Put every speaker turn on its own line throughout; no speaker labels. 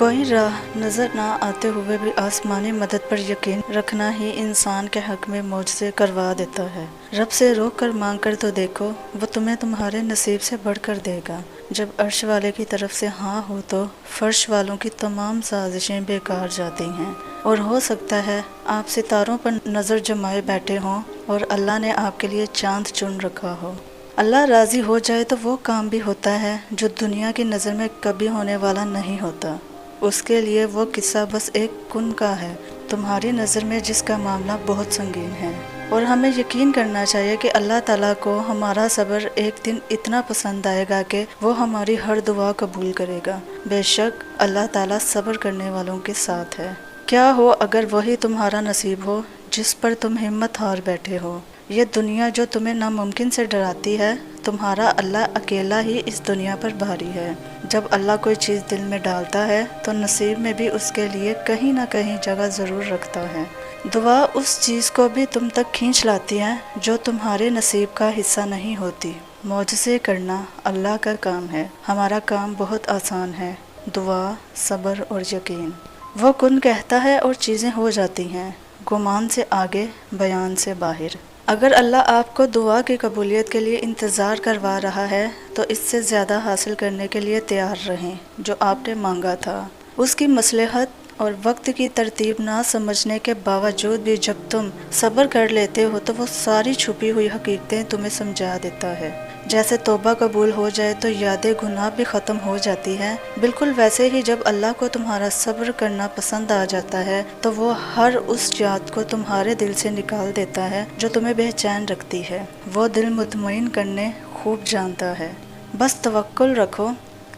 कोई राह नज़र ना आते हुए भी आसमानी मदद पर यकीन रखना ही इंसान के हक में मौजज़े करवा देता है। रब से रोक कर मांग कर तो देखो, वो तुम्हें तुम्हारे नसीब से बढ़कर देगा। जब अर्श वाले की तरफ से हाँ हो तो फर्श वालों की तमाम साजिशें बेकार जाती हैं। और हो सकता है आप सितारों पर नज़र जमाए बैठे हों और अल्लाह ने आपके लिए चांद चुन रखा हो। अल्लाह राज़ी हो जाए तो वो काम भी होता है जो दुनिया की नज़र में कभी होने वाला नहीं होता। उसके लिए वो किस्सा बस एक कुन का है, तुम्हारी नज़र में जिसका मामला बहुत संगीन है। और हमें यकीन करना चाहिए कि अल्लाह ताला को हमारा सब्र एक दिन इतना पसंद आएगा कि वो हमारी हर दुआ कबूल करेगा। बेशक अल्लाह ताला सब्र करने वालों के साथ है। क्या हो अगर वही तुम्हारा नसीब हो जिस पर तुम हिम्मत हार बैठे हो। ये दुनिया जो तुम्हें नामुमकिन से डराती है, तुम्हारा अल्लाह अकेला ही इस दुनिया पर भारी है। जब अल्लाह कोई चीज़ दिल में डालता है तो नसीब में भी उसके लिए कहीं ना कहीं जगह ज़रूर रखता है। दुआ उस चीज़ को भी तुम तक खींच लाती है जो तुम्हारे नसीब का हिस्सा नहीं होती। मौजज़े करना अल्लाह का काम है, हमारा काम बहुत आसान है। दुआ, सब्र और यकीन। वो कुन कहता है और चीज़ें हो जाती हैं, गुमान से आगे, बयान से बाहर। अगर अल्लाह आपको दुआ की कबूलियत के लिए इंतज़ार करवा रहा है तो इससे ज़्यादा हासिल करने के लिए तैयार रहें जो आपने मांगा था। उसकी मसलहत और वक्त की तरतीब ना समझने के बावजूद भी जब तुम सब्र कर लेते हो तो वो सारी छुपी हुई हकीकतें तुम्हें समझा देता है। जैसे तौबा कबूल हो जाए तो यादें गुनाह भी ख़त्म हो जाती है, बिल्कुल वैसे ही जब अल्लाह को तुम्हारा सब्र करना पसंद आ जाता है तो वो हर उस याद को तुम्हारे दिल से निकाल देता है जो तुम्हें बेचैन रखती है। वो दिल मुतमईन करने खूब जानता है। बस तवक्कुल रखो,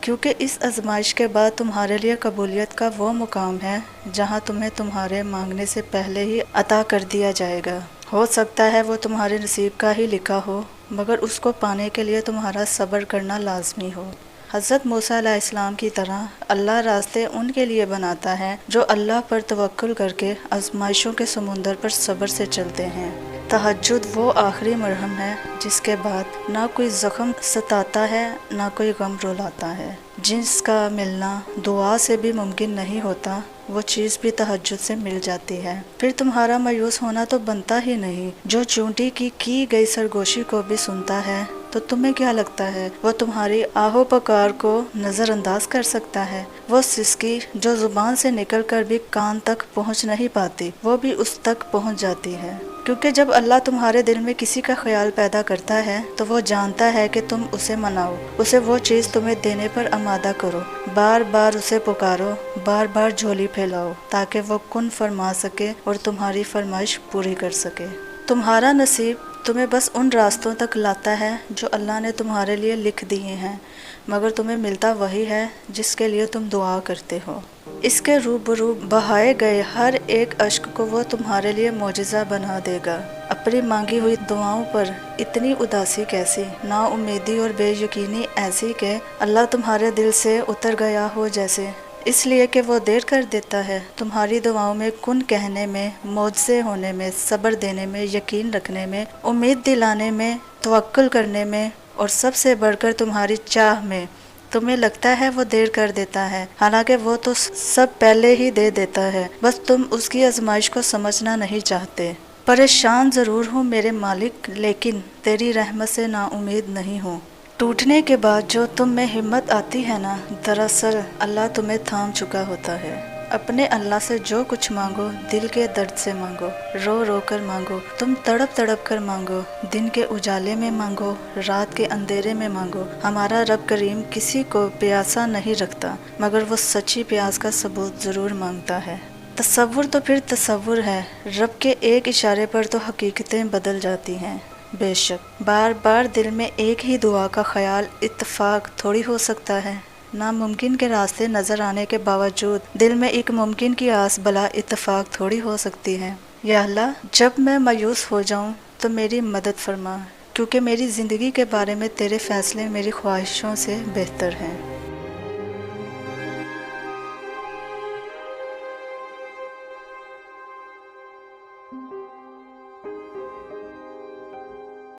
क्योंकि इस आजमाइश के बाद तुम्हारे लिए कबूलियत का वो मुकाम है जहाँ तुम्हें तुम्हारे मांगने से पहले ही अता कर दिया जाएगा। हो सकता है वो तुम्हारे नसीब का ही लिखा हो, मगर उसको पाने के लिए तुम्हारा सब्र करना लाजमी हो। हज़रत मूसा अलैहिस्सलाम की तरह अल्लाह रास्ते उनके लिए बनाता है जो अल्लाह पर तवक्कुल करके आजमाइशों के समुंदर पर सब्र से चलते हैं। तहज्जुद वो आखिरी मरहम है जिसके बाद ना कोई ज़ख्म सताता है ना कोई गम रुलाता है। जिसका मिलना दुआ से भी मुमकिन नहीं होता वो चीज़ भी तहज्जुद से मिल जाती है। फिर तुम्हारा मायूस होना तो बनता ही नहीं। जो चूंटी की गई सरगोशी को भी सुनता है तो तुम्हें क्या लगता है वो तुम्हारी आहो पुकार को नज़रअंदाज कर सकता है। वो सिसकी जो ज़ुबान से निकलकर भी कान तक पहुंच नहीं पाती, वो भी उस तक पहुंच जाती है। क्योंकि जब अल्लाह तुम्हारे दिल में किसी का ख्याल पैदा करता है तो वो जानता है कि तुम उसे मनाओ, उसे वो चीज़ तुम्हें देने पर आमादा करो। बार बार उसे पुकारो, बार बार झोली फैलाओ ताकि वो कुन फरमा सके और तुम्हारी फरमाइश पूरी कर सके। तुम्हारा नसीब तुम्हें बस उन रास्तों तक लाता है जो अल्लाह ने तुम्हारे लिए लिख दिए हैं, मगर तुम्हें मिलता वही है जिसके लिए तुम दुआ करते हो। इसके रूबरू बहाए गए हर एक अश्क को वो तुम्हारे लिए मौजज़ा बना देगा। अपनी मांगी हुई दुआओं पर इतनी उदासी कैसी, नाउम्मीदी और बेयकीनी ऐसी कि अल्लाह तुम्हारे दिल से उतर गया हो जैसे, इसलिए कि वो देर कर देता है। तुम्हारी दुआओं में कुन कहने में, मौजज़े होने में, सब्र देने में, यकीन रखने में, उम्मीद दिलाने में, तवक्कुल करने में और सबसे बढ़कर तुम्हारी चाह में तुम्हें लगता है वो देर कर देता है, हालांकि वो तो सब पहले ही दे देता है। बस तुम उसकी आजमाइश को समझना नहीं चाहते। परेशान ज़रूर हूँ मेरे मालिक, लेकिन तेरी रहमत से नाउम्मीद नहीं हूँ। टूटने के बाद जो तुम में हिम्मत आती है ना, दरअसल अल्लाह तुम्हें थाम चुका होता है। अपने अल्लाह से जो कुछ मांगो दिल के दर्द से मांगो, रो रो कर मांगो, तुम तड़प तड़प कर मांगो, दिन के उजाले में मांगो, रात के अंधेरे में मांगो। हमारा रब करीम किसी को प्यासा नहीं रखता, मगर वो सच्ची प्यास का सबूत ज़रूर मांगता है। तसव्वुर तो फिर तसव्वुर है, रब के एक इशारे पर तो हकीकतें बदल जाती हैं। बेशक बार बार दिल में एक ही दुआ का ख्याल इत्तफाक थोड़ी हो सकता है। नामुमकिन के रास्ते नज़र आने के बावजूद दिल में एक मुमकिन की आस भला इत्तफाक थोड़ी हो सकती है। या अल्लाह, जब मैं मायूस हो जाऊं तो मेरी मदद फरमा, क्योंकि मेरी ज़िंदगी के बारे में तेरे फ़ैसले मेरी ख्वाहिशों से बेहतर हैं।